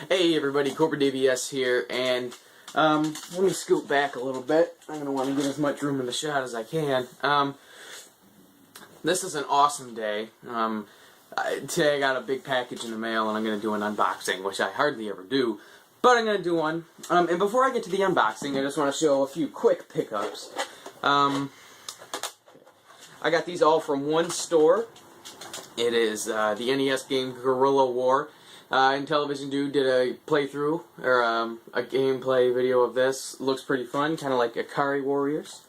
Hey everybody, Corporate DBS here, and let me scoot back a little bit. I'm going to want to get as much room in the shot as I can. This is an awesome day. Today I got a big package in the mail and I'm going to do an unboxing, which I hardly ever do, but I'm going to do one. And before I get to the unboxing, I just want to show a few quick pickups. I got these all from one store. It is the NES game Guerrilla War. Intellivision Dude did a playthrough, or a gameplay video of this. Looks pretty fun, kind of like Akari Warriors.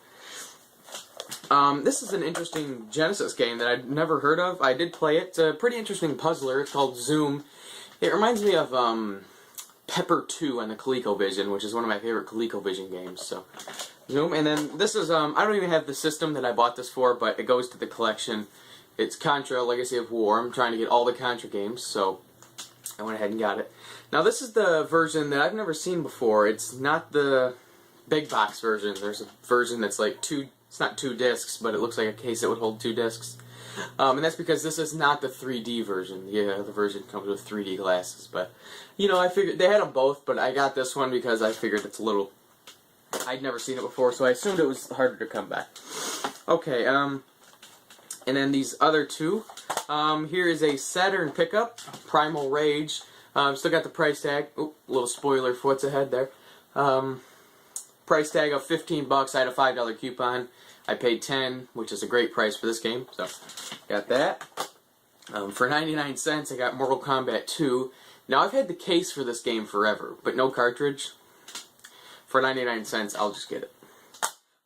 This is an interesting Genesis game that I'd never heard of. I did play it. It's a pretty interesting puzzler. It's called Zoom. It reminds me of Pepper 2 on the ColecoVision, which is one of my favorite ColecoVision games. So, Zoom. And then this is, I don't even have the system that I bought this for, but it goes to the collection. It's Contra, Legacy of War. I'm trying to get all the Contra games, so I went ahead and got it. Now this is the version that I've never seen before. It's not the big box version. There's a version that's like it's not 2 discs, but it looks like a case that would hold 2 discs. And that's because this is not the 3D version. Yeah, the version comes with 3D glasses. But, you know, I figured, they had them both, but I got this one because I figured it's a little, I'd never seen it before, so I assumed it was harder to come by. Okay, and then these other two. Here is a Saturn pickup, Primal Rage. Still got the price tag. Oop, little spoiler for what's ahead there. Price tag of $15. I had a $5 coupon. I paid $10, which is a great price for this game. So, got that. For 99 cents, I got Mortal Kombat 2. Now, I've had the case for this game forever, but no cartridge. For 99 cents, I'll just get it.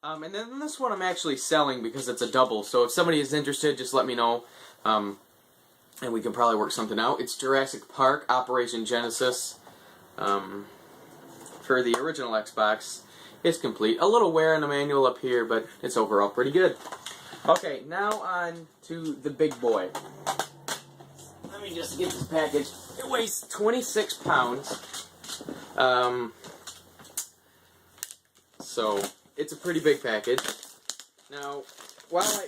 And then this one I'm actually selling because it's a double, so if somebody is interested, just let me know, and we can probably work something out. It's Jurassic Park Operation Genesis, for the original Xbox. It's complete. A little wear in the manual up here, but it's overall pretty good. Okay, now on to the big boy. Let me just get this package. It weighs 26 pounds. So it's a pretty big package. Now, while let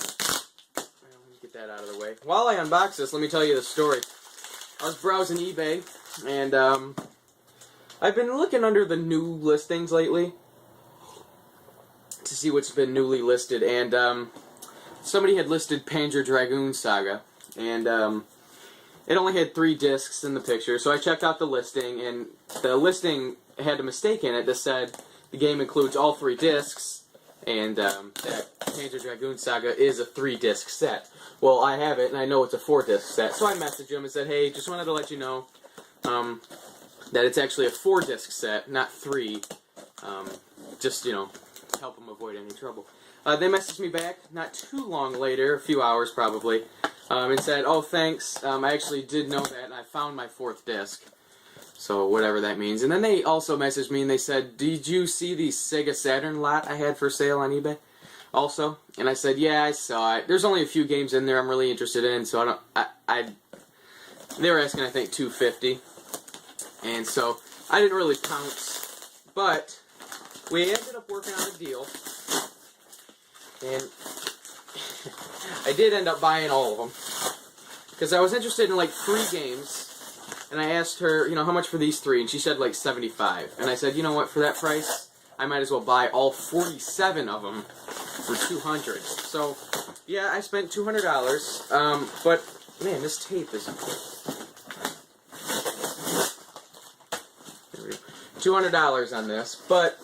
me get that out of the way. While I unbox this, let me tell you the story. I was browsing eBay, and I've been looking under the new listings lately to see what's been newly listed, and somebody had listed Panzer Dragoon Saga, and it only had 3 discs in the picture, so I checked out the listing, and the listing had a mistake in it that said the game includes all 3 discs, and that Panzer Dragoon Saga is a 3-disc set. Well, I have it, and I know it's a 4-disc set, so I messaged him and said, hey, just wanted to let you know that it's actually a 4-disc set, not 3, just, you know, help them avoid any trouble. They messaged me back not too long later, a few hours probably, and said, oh, thanks, I actually did know that, and I found my 4th disc. So, whatever that means. And then they also messaged me and they said, did you see the Sega Saturn lot I had for sale on eBay? Also? And I said, yeah, I saw it. There's only a few games in there I'm really interested in, so they were asking, I think, $250. And so, I didn't really pounce. But, we ended up working out a deal. And I did end up buying all of them. Because I was interested in like 3 games. And I asked her, you know, how much for these 3? And she said like $75. And I said, you know what, for that price, I might as well buy all 47 of them for $200. So, yeah, I spent $200. But, man, this tape is... There we go. $200 on this. But,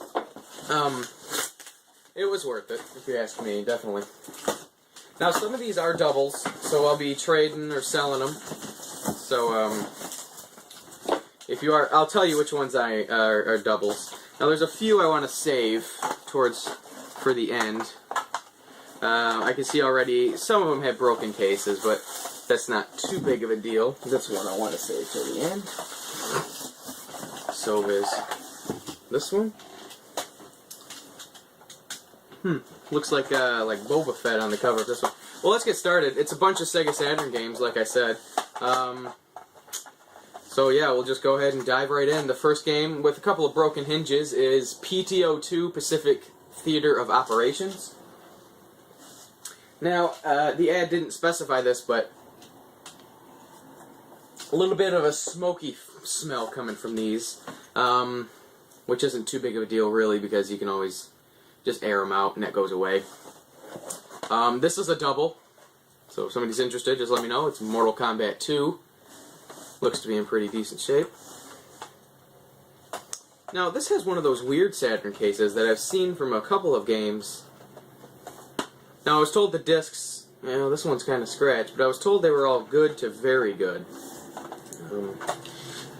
it was worth it, if you ask me, definitely. Now, some of these are doubles, so I'll be trading or selling them. So, if you are, I'll tell you which ones are doubles. Now, there's a few I want to save for the end. I can see already some of them have broken cases, but that's not too big of a deal. This one I want to save till the end. So is this one. Looks like Boba Fett on the cover of this one. Well, let's get started. It's a bunch of Sega Saturn games, like I said. So yeah, we'll just go ahead and dive right in. The first game, with a couple of broken hinges, is PTO2 Pacific Theater of Operations. Now, the ad didn't specify this, but a little bit of a smoky smell coming from these, which isn't too big of a deal really because you can always just air them out and that goes away. This is a double, so if somebody's interested, just let me know. It's Mortal Kombat 2. Looks to be in pretty decent shape. Now, this has one of those weird Saturn cases that I've seen from a couple of games. Now, I was told the discs, this one's kind of scratched, but I was told they were all good to very good.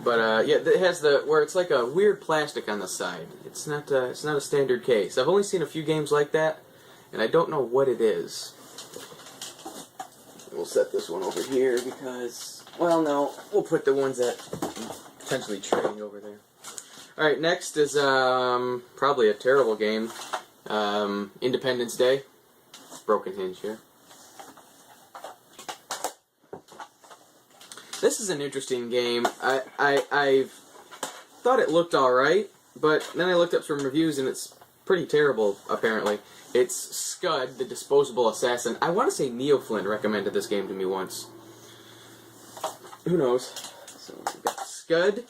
Yeah, it has where it's like a weird plastic on the side. It's not a standard case. I've only seen a few games like that, and I don't know what it is. We'll set this one over here because, well, no, we'll put the ones that I'm potentially trading over there. Alright, next is probably a terrible game. Independence Day. Broken hinge here. This is an interesting game. I thought it looked alright, but then I looked up some reviews and it's pretty terrible, apparently. It's Scud, the Disposable Assassin. I want to say Neoflin recommended this game to me once. Who knows? So we've got Scud.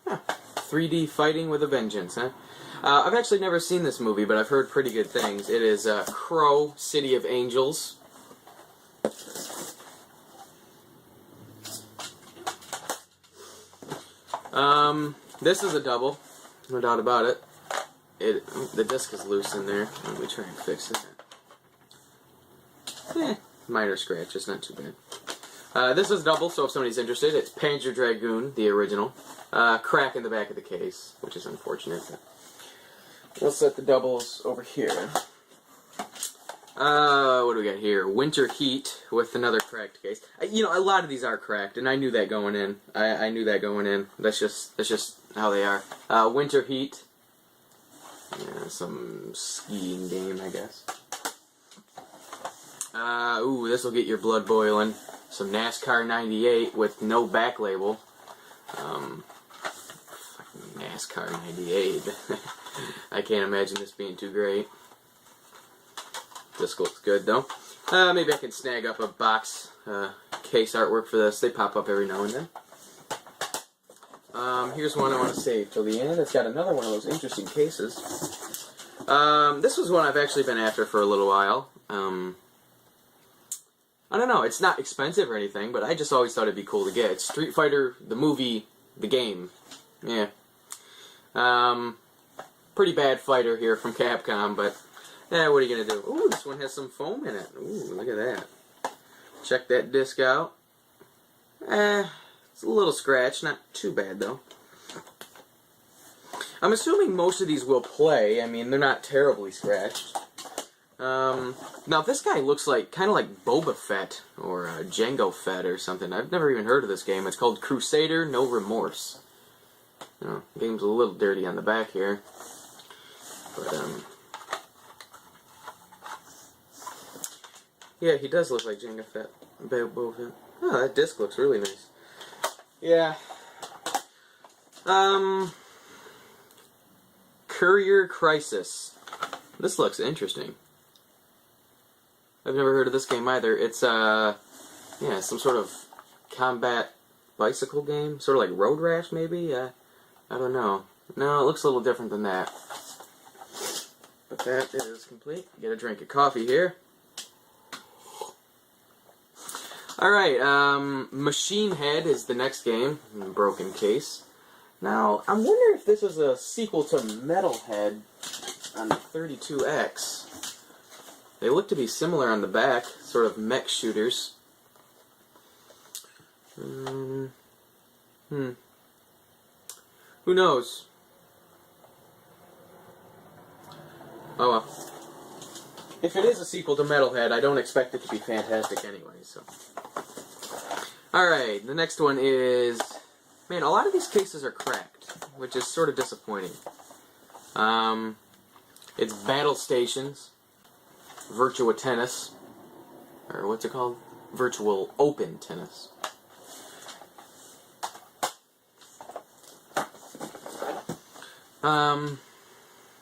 3D fighting with a vengeance, huh? I've actually never seen this movie, but I've heard pretty good things. It is Crow, City of Angels. This is a double, no doubt about it. The disc is loose in there. Let me try and fix it. Minor scratch, it's not too bad. This is double, so if somebody's interested, it's Panzer Dragoon, the original. Crack in the back of the case, which is unfortunate. We'll set the doubles over here. What do we got here? Winter Heat with another cracked case. You know, a lot of these are cracked, and I knew that going in. I knew that going in. That's just how they are. Winter Heat. Yeah, some skiing game, I guess. Ooh, this will get your blood boiling. Some NASCAR 98 with no back label. NASCAR 98. I can't imagine this being too great. This looks good though. Maybe I can snag up a box case artwork for this. They pop up every now and then. Here's one I want to save till the end. It's got another one of those interesting cases. This was one I've actually been after for a little while. I don't know, it's not expensive or anything, but I just always thought it'd be cool to get. It's Street Fighter, the movie, the game. Yeah. Pretty bad fighter here from Capcom, but what are you going to do? Ooh, this one has some foam in it. Ooh, look at that. Check that disc out. It's a little scratched, not too bad though. I'm assuming most of these will play. I mean, they're not terribly scratched. Now this guy looks like kind of like Boba Fett or Jango Fett or something. I've never even heard of this game. It's called Crusader No Remorse. You know, the game's a little dirty on the back here, but yeah, he does look like Jango Fett. Boba Fett. Oh, that disc looks really nice. Yeah. Courier Crisis. This looks interesting. I've never heard of this game either. It's yeah, some sort of combat bicycle game, sort of like Road Rash maybe. I don't know. No, it looks a little different than that. But that is complete. Get a drink of coffee here. Alright, Machine Head is the next game, Broken Case. Now, I'm wondering if this is a sequel to Metalhead on the 32X. They look to be similar on the back, sort of mech shooters. Who knows? Oh well. If it is a sequel to Metalhead, I don't expect it to be fantastic anyway, so. Alright, the next one is... Man, a lot of these cases are cracked, which is sort of disappointing. It's Battle Stations, Virtua Tennis, or what's it called? Virtual Open Tennis.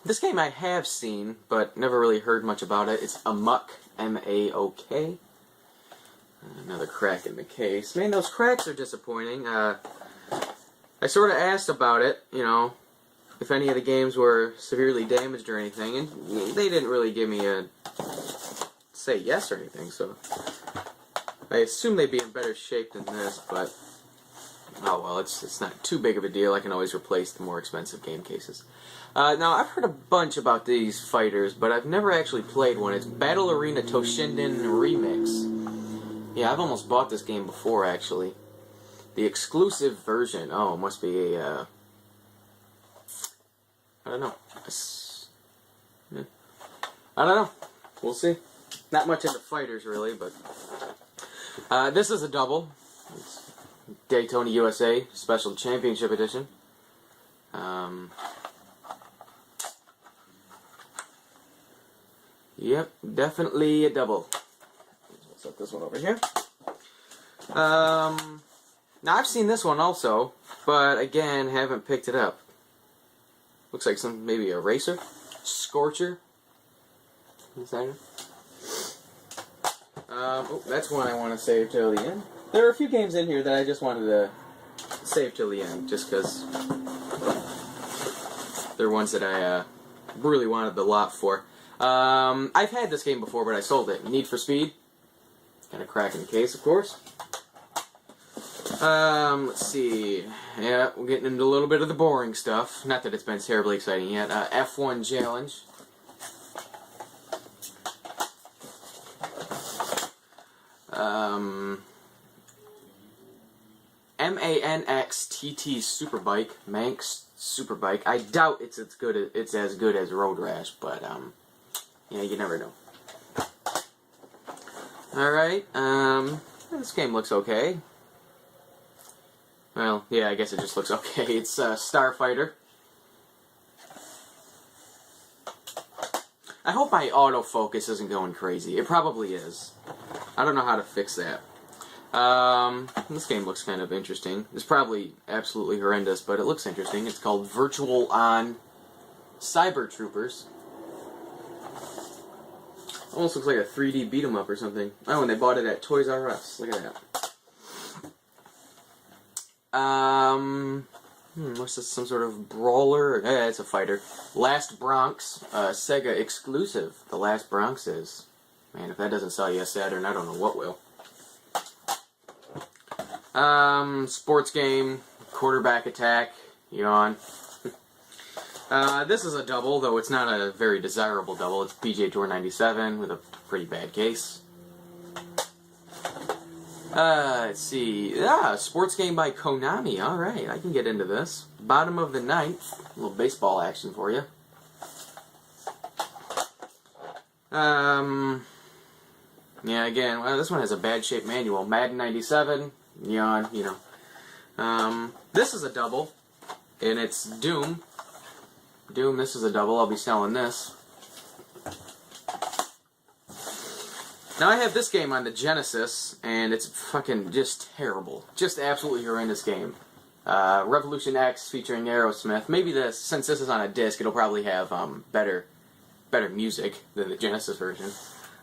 This game I have seen, but never really heard much about it. It's Amok, M-A-O-K. Another crack in the case. Man, those cracks are disappointing. I sort of asked about it, you know, if any of the games were severely damaged or anything, and they didn't really give me a say yes or anything, so I assume they'd be in better shape than this, but oh well, it's not too big of a deal. I can always replace the more expensive game cases. Now, I've heard a bunch about these fighters, but I've never actually played one. It's Battle Arena Toshinden Remix. Yeah, I've almost bought this game before, actually. The exclusive version. Oh, it must be a, I don't know. I don't know. We'll see. Not much into fighters, really, but this is a double. It's Daytona USA Special Championship Edition. Yep, definitely a double. We'll set this one over here. Now I've seen this one also, but again, haven't picked it up. Looks like maybe a racer, Scorcher. Is that it? Oh, that's one I want to save till the end. There are a few games in here that I just wanted to save till the end, just because they're ones that I really wanted the lot for. I've had this game before, but I sold it. Need for Speed. Got a crack in the case, of course. Let's see. Yeah, we're getting into a little bit of the boring stuff. Not that it's been terribly exciting yet. F1 Challenge. MANX TT Superbike. Manx Superbike. I doubt it's as good as Road Rash, but yeah, you never know. Alright, this game looks okay. Well, yeah, I guess it just looks okay. It's Starfighter. I hope my autofocus isn't going crazy. It probably is. I don't know how to fix that. This game looks kind of interesting. It's probably absolutely horrendous, but it looks interesting. It's called Virtual On Cyber Troopers. Almost looks like a 3D beat 'em up or something. Oh, and they bought it at Toys R Us. Look at that. What's this? Some sort of brawler? Yeah, it's a fighter. Last Bronx, Sega exclusive. The Last Bronx is. Man, if that doesn't sell you a Saturn, I don't know what will. Sports game, quarterback attack, yawn. This is a double, though it's not a very desirable double. It's PGA Tour 97 with a pretty bad case. Let's see. Sports game by Konami. Alright, I can get into this. Bottom of the ninth. A little baseball action for you. Yeah, again, well, this one has a bad shape manual. Madden 97. Yawn, you know. This is a double. And it's Doom. Doom, this is a double. I'll be selling this. Now, I have this game on the Genesis, and it's fucking just terrible. Just absolutely horrendous game. Revolution X featuring Aerosmith. Maybe since this is on a disc, it'll probably have better music than the Genesis version.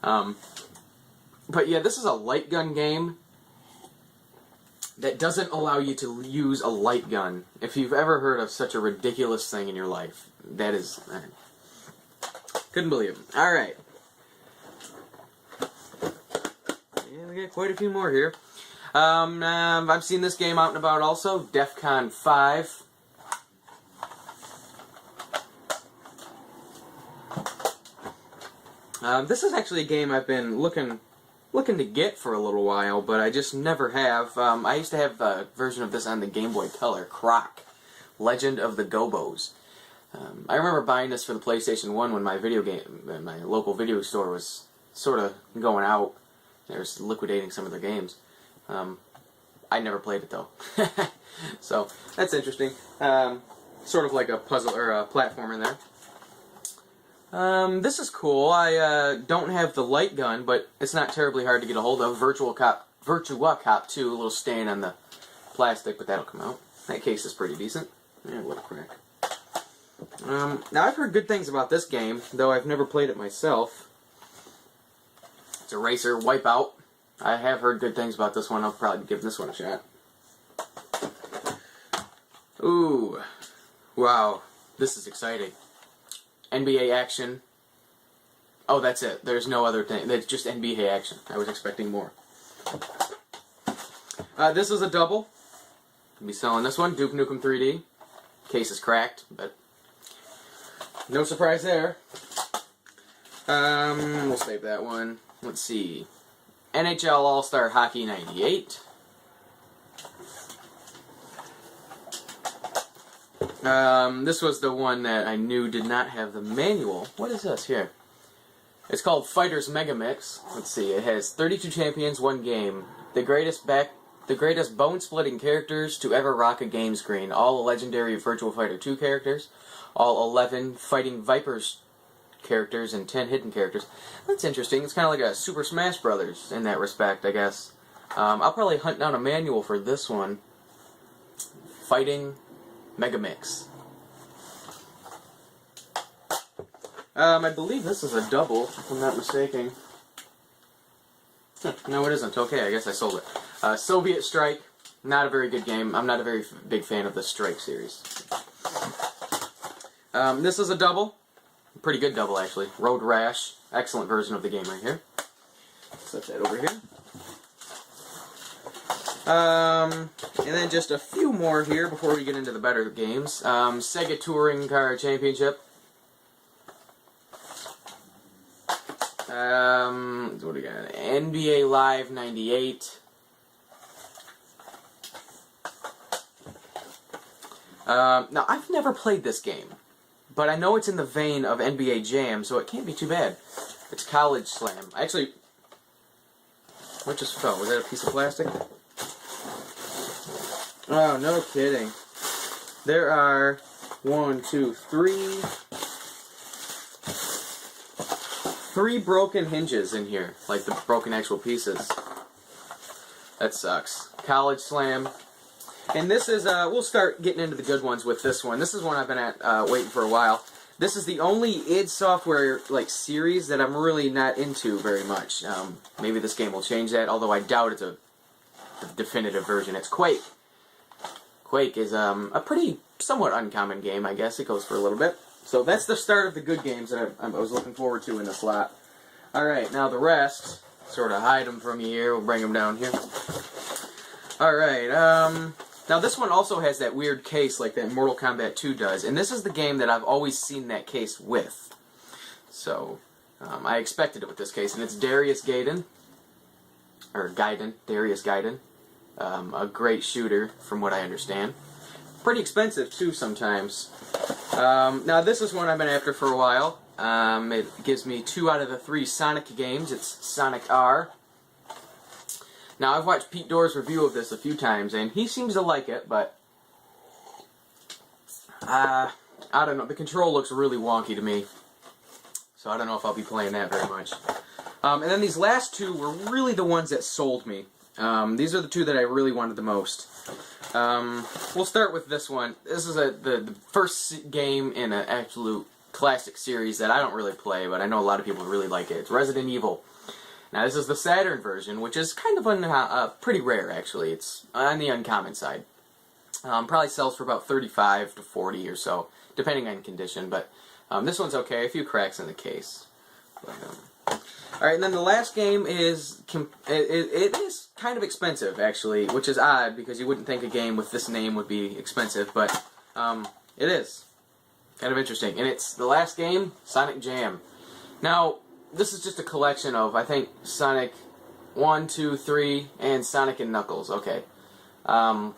But yeah, this is a light gun game that doesn't allow you to use a light gun. If you've ever heard of such a ridiculous thing in your life, that is... couldn't believe it. Alright. Yeah, we got quite a few more here. I've seen this game out and about also. DEFCON 5. This is actually a game I've been looking to get for a little while, but I just never have. I used to have a version of this on the Game Boy Color, Croc, Legend of the Gobos. I remember buying this for the PlayStation 1 when my local video store was sort of going out. They were liquidating some of their games. I never played it though. So, that's interesting. Sort of like a puzzle or a platformer there. This is cool. I don't have the light gun, but it's not terribly hard to get a hold of. Virtua Cop 2, a little stain on the plastic, but that'll come out. That case is pretty decent. Yeah, what a crack. Now, I've heard good things about this game, though I've never played it myself. It's a racer, Wipeout. I have heard good things about this one. I'll probably give this one a shot. Ooh. Wow. This is exciting. NBA action. Oh, that's it. There's no other thing. It's just NBA action. I was expecting more. This is a double. I'll be selling this one. Duke Nukem 3D. Case is cracked, but no surprise there. We'll save that one. Let's see. NHL All-Star Hockey 98. This was the one that I knew did not have the manual. What is this here? It's called Fighters Mega Mix. Let's see. It has 32 champions, 1 game. The greatest bone-splitting characters to ever rock a game screen. All legendary Virtual Fighter 2 characters. All 11 Fighting Vipers characters and 10 hidden characters. That's interesting. It's kind of like a Super Smash Brothers in that respect, I guess. I'll probably hunt down a manual for this one. Fighting Mega Mix. I believe this is a double, if I'm not mistaken. No, it isn't. Okay, I guess I sold it. Soviet Strike. Not a very good game. I'm not a very big fan of the Strike series. This is a double. Pretty good double, actually. Road Rash. Excellent version of the game right here. Set that over here. And then just a few more here before we get into the better games. Sega Touring Car Championship. What do we got? NBA Live 98. Now, I've never played this game, but I know it's in the vein of NBA Jam, so it can't be too bad. It's College Slam. Actually, what just fell? Was that a piece of plastic? Oh, no kidding. There are 3 broken hinges in here, like the broken actual pieces. That sucks. College Slam. And this is, we'll start getting into the good ones with this one. This is one I've been waiting for a while. This is the only id Software series that I'm really not into very much. Maybe this game will change that, although I doubt it's a definitive version. It's Quake. Quake is a pretty somewhat uncommon game, I guess. It goes for a little bit. So that's the start of the good games that I was looking forward to in this lot. Alright, now the rest, sort of hide them from you here. We'll bring them down here. Alright, now this one also has that weird case like that Mortal Kombat 2 does. And this is the game that I've always seen that case with. So, I expected it with this case. And it's Darius Gaiden. Or Gaiden. Darius Gaiden. A great shooter, from what I understand. Pretty expensive, too, sometimes. Now, this is one I've been after for a while. It gives me 2 out of the 3 Sonic games. It's Sonic R. Now, I've watched Pete Door's review of this a few times, and he seems to like it, but I don't know. The control looks really wonky to me, so I don't know if I'll be playing that very much. And then these last 2 were really the ones that sold me. These are the 2 that I really wanted the most. We'll start with this one. This is the first game in an absolute classic series that I don't really play, but I know a lot of people really like it. It's Resident Evil. Now, this is the Saturn version, which is kind of pretty rare, actually. It's on the uncommon side. Probably sells for about 35 to 40 or so, depending on condition, but this one's okay. A few cracks in the case. Alright, and then the last game is, it is kind of expensive, actually, which is odd, because you wouldn't think a game with this name would be expensive, but it is. Kind of interesting. And it's the last game, Sonic Jam. Now, this is just a collection of, I think, Sonic 1, 2, 3, and Sonic and Knuckles. Okay. I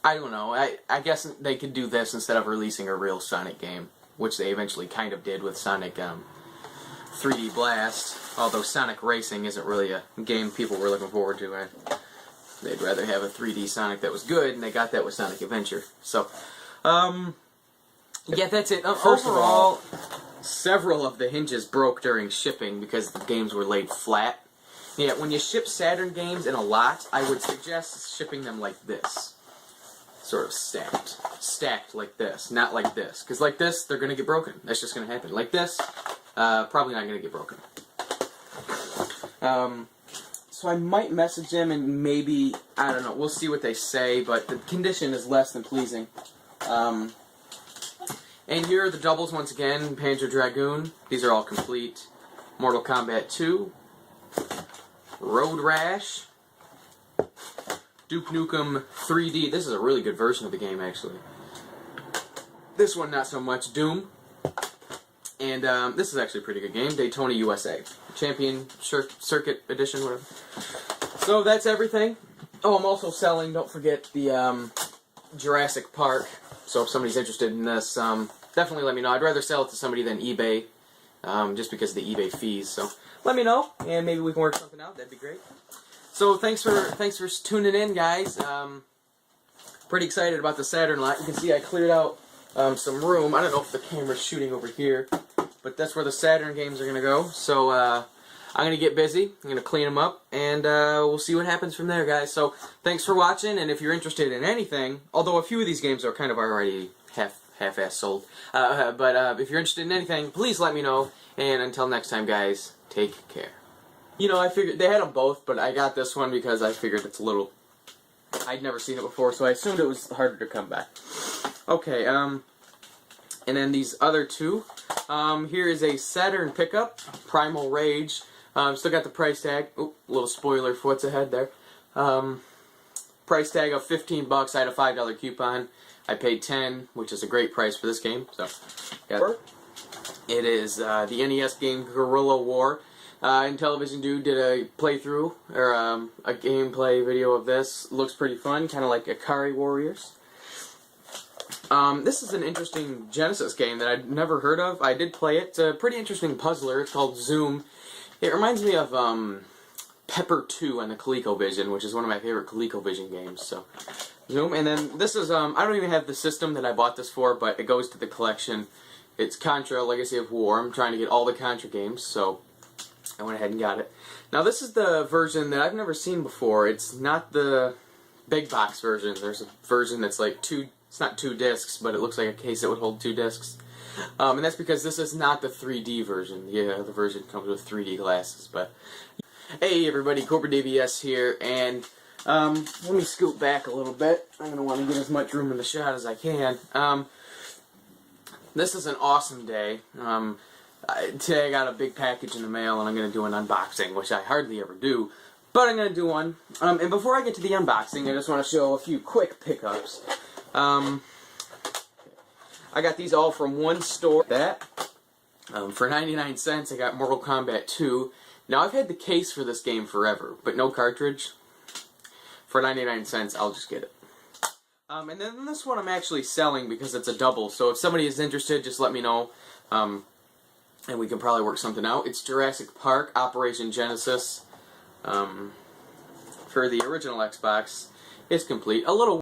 don't know. I guess they could do this instead of releasing a real Sonic game, which they eventually kind of did with Sonic 3D Blast, although Sonic Racing isn't really a game people were looking forward to. They'd rather have a 3D Sonic that was good, and they got that with Sonic Adventure. So, yeah, that's it. First of all, several of the hinges broke during shipping because the games were laid flat. Yeah, when you ship Saturn games in a lot, I would suggest shipping them like this. Sort of stacked. Stacked like this, not like this. Because like this, they're going to get broken. That's just going to happen. Like this, probably not going to get broken. So I might message them and maybe, I don't know, we'll see what they say, but the condition is less than pleasing. And here are the doubles once again, Panzer Dragoon. These are all complete. Mortal Kombat 2. Road Rash. Duke Nukem 3D. This is a really good version of the game, actually. This one, not so much. Doom. And this is actually a pretty good game. Daytona USA. Champion Circuit Edition, whatever. So that's everything. Oh, I'm also selling, don't forget, the Jurassic Park. So if somebody's interested in this, definitely let me know. I'd rather sell it to somebody than eBay, just because of the eBay fees. So let me know, and maybe we can work something out. That'd be great. So thanks for tuning in, guys. Pretty excited about the Saturn lot. You can see I cleared out some room. I don't know if the camera's shooting over here, but that's where the Saturn games are gonna go. So I'm gonna get busy. I'm gonna clean them up, and we'll see what happens from there, guys. So thanks for watching, and if you're interested in anything, although a few of these games are kind of already half-ass sold, but if you're interested in anything, please let me know. And until next time, guys, take care. You know, I figured they had them both, but I got this one because I figured it's a little. I'd never seen it before, so I assumed it was harder to come by. Okay, and then these other two. Here is a Saturn pickup, Primal Rage. Still got the price tag. Oop, little spoiler for what's ahead there. Price tag of $15. I had a $5 coupon. I paid $10, which is a great price for this game. So, it is the NES game Guerrilla War. Intellivision Dude did a playthrough, or a gameplay video of this. Looks pretty fun, kind of like Ikari Warriors. This is an interesting Genesis game that I'd never heard of. I did play it. It's a pretty interesting puzzler. It's called Zoom. It reminds me of Pepper 2 on the ColecoVision, which is one of my favorite ColecoVision games. So, Zoom. And then this is, I don't even have the system that I bought this for, but it goes to the collection. It's Contra, Legacy of War. I'm trying to get all the Contra games, so I went ahead and got it. Now this is the version that I've never seen before. It's not the big box version. There's a version that's like it's not 2 discs, but it looks like a case that would hold 2 discs. And that's because this is not the 3D version. Yeah, the version comes with 3D glasses. But hey everybody, Corporate DBS here, and let me scoot back a little bit. I'm going to want to get as much room in the shot as I can. This is an awesome day. Today I got a big package in the mail, and I'm going to do an unboxing, which I hardly ever do, but I'm going to do one. And before I get to the unboxing, I just want to show a few quick pickups. I got these all from one store. For 99 cents, I got Mortal Kombat 2. Now, I've had the case for this game forever, but no cartridge. For 99 cents, I'll just get it. And then this one I'm actually selling because it's a double, so if somebody is interested, just let me know. And we can probably work something out. It's Jurassic Park, Operation Genesis. For the original Xbox, it's complete. A little